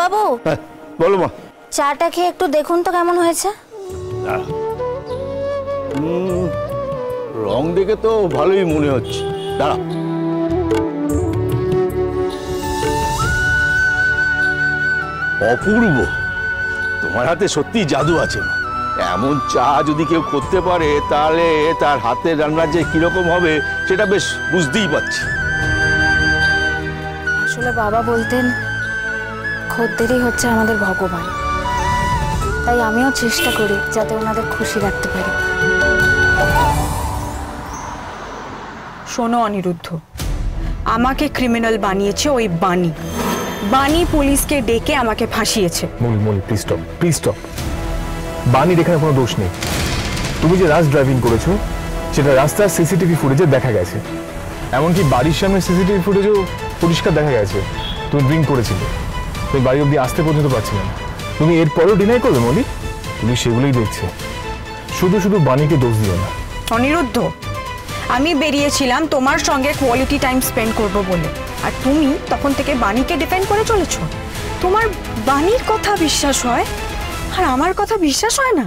বাবু। বলো মা। চাটা খেয়ে একটু দেখুন তো কেমন হয়েছে। রং দেখে তো ভালোই মনে হচ্ছে। দাঁড়া। অপূর্ব, তোমার হাতে সত্যি জাদু আছে মা। এমন চা যদি কেউ করতে পারে তাহলে তার হাতের রান্না যে কিরকম হবে সেটা বেশ বুঝতেই পারছি। আসলে বাবা বলতেন খদ্দেরই হচ্ছে আমাদের ভগবান, তাই আমিও চেষ্টা করি যাতে ওনাদের খুশি রাখতে পারি। শোনো অনিরুদ্ধ, আমাকে ক্রিমিনাল বানিয়েছে ওই বানি। বানি পুলিশকে ডেকে আমাকে ফাঁসিয়েছে। মৌলি প্লিজ স্টপ, প্লিজ স্টপ। বানির এখানে কোনো দোষ নেই। তুমি যে রাশ ড্রাইভিং করেছো সেটা রাস্তার সিসিটিভি ফুটেজে দেখা গেছে। এমনকি বাড়ির সামনে সিসিটিভি ফুটেজও পরিষ্কার দেখা গেছে তুমি ড্রিঙ্ক করেছিলে। তুমি বাড়ি অব্দি আসতে পর্যন্ত পারছিলে না। তুমি এরপরেও ডিনাই করবে মৌলি? তুমি সেগুলোই দেখছে। শুধু শুধু বানিকে দোষ দিও না। অনিরুদ্ধ, আমি বেরিয়েছিলাম তোমার সঙ্গে কোয়ালিটি টাইম স্পেন্ড করব বলে, আর তুমি তখন থেকে বানিকে ডিপেন্ড করে চলেছো। তোমার বানির কথা বিশ্বাস হয় আর আমার কথা বিশ্বাস হয় না।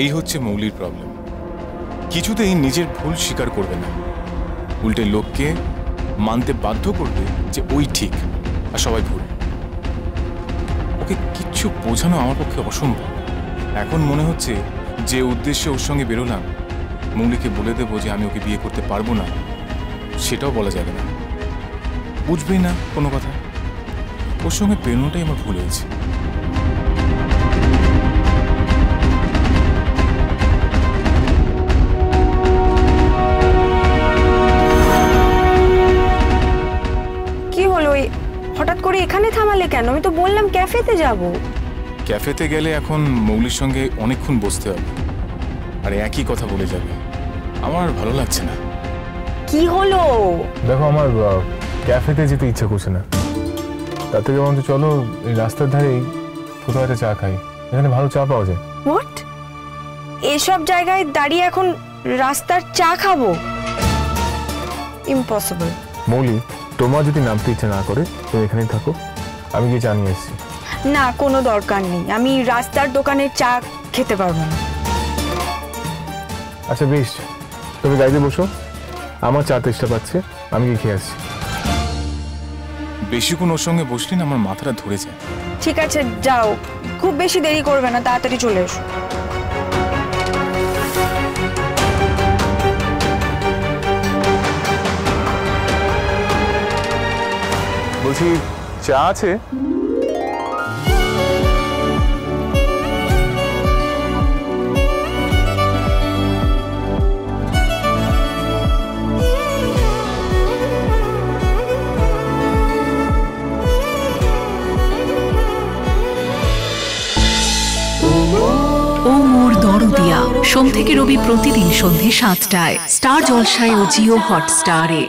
এই হচ্ছে মৌলির প্রবলেম। কিছুতেই নিজের ভুল স্বীকার করবে না, উল্টে লোককে মানতে বাধ্য করবে যে ওই ঠিক আর সবাই ভুল। ওকে কিচ্ছু বোঝানো আমার পক্ষে অসম্ভব। এখন মনে হচ্ছে যে উদ্দেশ্যে ওর সঙ্গে বেরোলাম, মৌলিকে বলে দেবো যে আমি ওকে বিয়ে করতে পারবো না, সেটাও বলা যাবে না। বুঝবেই না কোনো কথা। ওর সঙ্গে বেরোনোটাই আমার ভুল হয়েছে। কি হলো, হঠাৎ করে এখানে থামালে কেন? আমি তো বললাম ক্যাফেতে যাব। ক্যাফেতে গেলে এখন মৌলির সঙ্গে অনেকক্ষণ বসতে হবে, আর একই কথা বলে যাবে। আমার ভালো লাগছে না। কি হলো? দেখো, আমার ক্যাফেতে যেতে ইচ্ছা করছে না। তার থেকে বরঞ্চ চলো এই রাস্তার ধারেই কোথাও একটা চা খাই। এখানে ভালো চা পাওয়া যায়। হোয়াট? এসব জায়গায় দাঁড়িয়ে এখন রাস্তার চা খাবো? ইম্পসিবল। মৌলি, তোমার যদি নামতে ইচ্ছা না করে তুমি এখানেই থাকো, আমি গিয়ে চা নিয়ে এসেছি। না, কোনো দরকার নেই। আমি রাস্তার দোকানের চা খেতে পারবো না। আচ্ছা বেশ, তুমি গাড়িতে বসো, আমার চা তেষ্টা পাচ্ছে, আমি গিয়ে খেয়ে আসছি। বেশিক্ষণ ওর সঙ্গে বসলি না আমার মাথাটা ধরে যায়। ঠিক আছে, যাও, খুব বেশি দেরি করবে না, তাড়াতাড়ি চলে এসো। বলছি, চা আছে? সোম থেকে রবি প্রতিদিন সন্ধ্যে ৭টায় স্টার জলসায় ও জিও হটস্টারে।